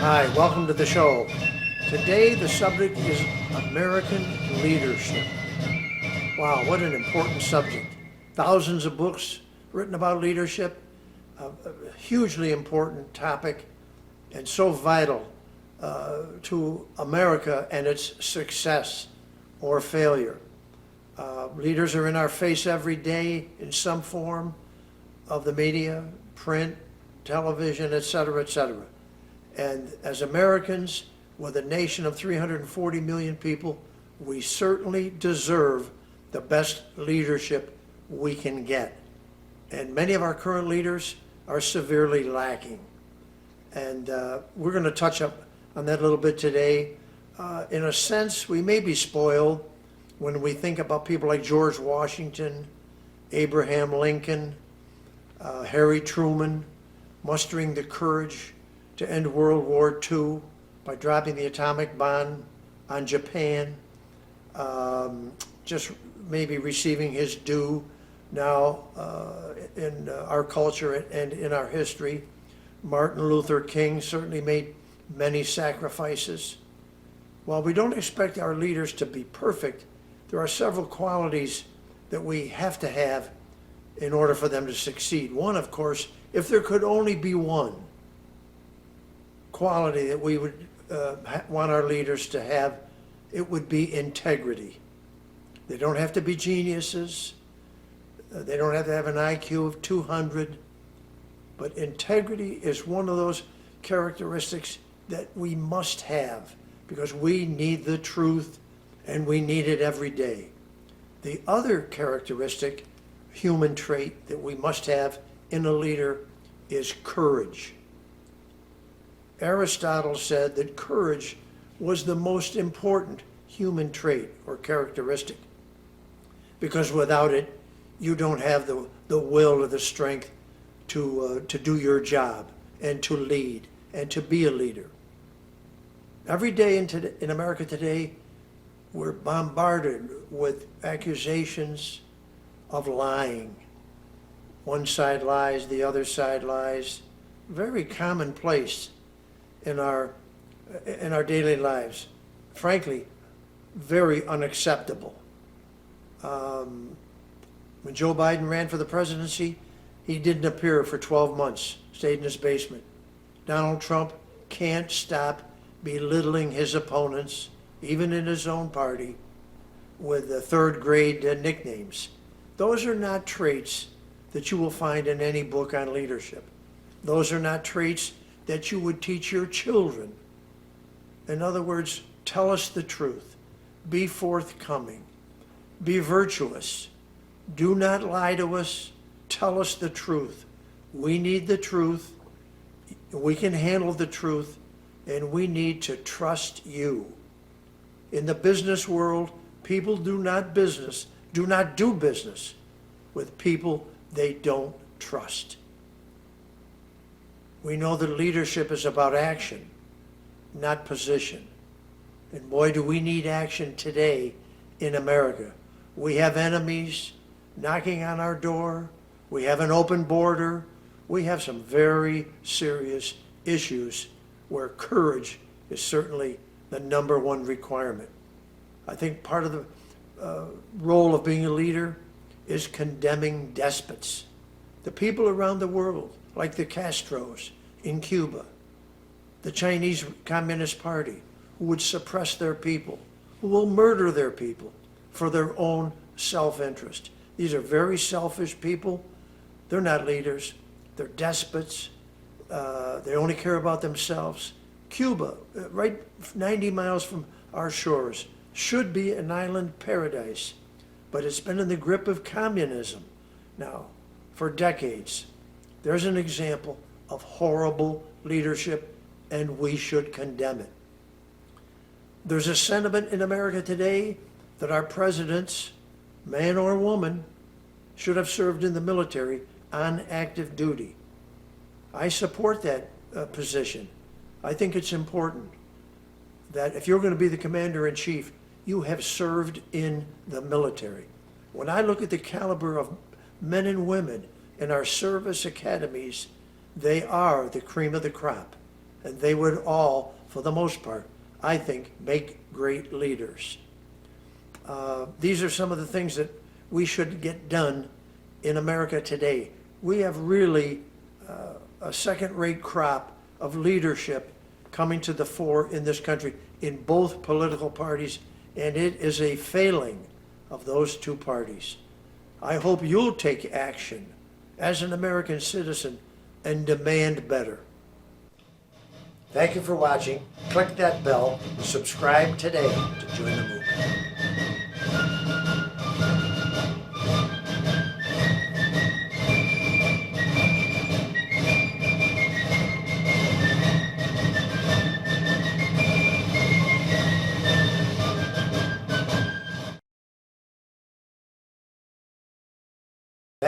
Hi, welcome to the show. Today the subject is American leadership. Wow, what an important subject. Thousands of books written about leadership, a hugely important topic and so vital to America and its success or failure. Leaders are in our face every day in some form of the media, print, television, et cetera, et cetera. And as Americans, with a nation of 340 million people, we certainly deserve the best leadership we can get. And many of our current leaders are severely lacking. And we're going to touch up on that a little bit today. In a sense, we may be spoiled when we think about people like George Washington, Abraham Lincoln, Harry Truman, mustering the courage to end World War II by dropping the atomic bomb on Japan, just maybe receiving his due now in our culture and in our history. Martin Luther King certainly made many sacrifices. While we don't expect our leaders to be perfect, there are several qualities that we have to have in order for them to succeed. One, of course, if there could only be one quality that we would want our leaders to have, it would be integrity. They don't have to be geniuses. They don't have to have an IQ of 200. But integrity is one of those characteristics that we must have because we need the truth and we need it every day. The other characteristic, human trait that we must have in a leader is courage. Aristotle said that courage was the most important human trait or characteristic because without it, you don't have the will or the strength to do your job and to lead and to be a leader. Every day in America today, we're bombarded with accusations of lying. One side lies, the other side lies. Very commonplace in our daily lives. Frankly, very unacceptable. When Joe Biden ran for the presidency, he didn't appear for 12 months, stayed in his basement. Donald Trump can't stop belittling his opponents, even in his own party, with the third grade nicknames. Those are not traits that you will find in any book on leadership. Those are not traits that you would teach your children. In other words, tell us the truth. Be forthcoming. Be virtuous. Do not lie to us. Tell us the truth. We need the truth. We can handle the truth, and we need to trust you. In the business world, people do not do business with people they don't trust. We know that leadership is about action, not position. And boy, do we need action today in America. We have enemies knocking on our door. We have an open border. We have some very serious issues where courage is certainly the number one requirement. I think part of the role of being a leader is condemning despots. The people around the world, like the Castros in Cuba, the Chinese Communist Party, who would suppress their people, who will murder their people for their own self-interest. These are very selfish people. They're not leaders. They're despots. They only care about themselves. Cuba, right 90 miles from our shores, should be an island paradise, but it's been in the grip of communism now for decades. There's an example of horrible leadership, and we should condemn it. There's a sentiment in America today that our presidents, man or woman, should have served in the military on active duty. I support that position. I think it's important that if you're going to be the commander-in-chief, you have served in the military. When I look at the caliber of men and women in our service academies, they are the cream of the crop. and they would all, for the most part, I think, make great leaders. These are some of the things that we should get done in America today. We have really a second-rate crop of leadership coming to the fore in this country in both political parties, and it is a failing of those two parties. I hope you'll take action as an American citizen and demand better. Thank you for watching. Click that bell, subscribe today to join the movement.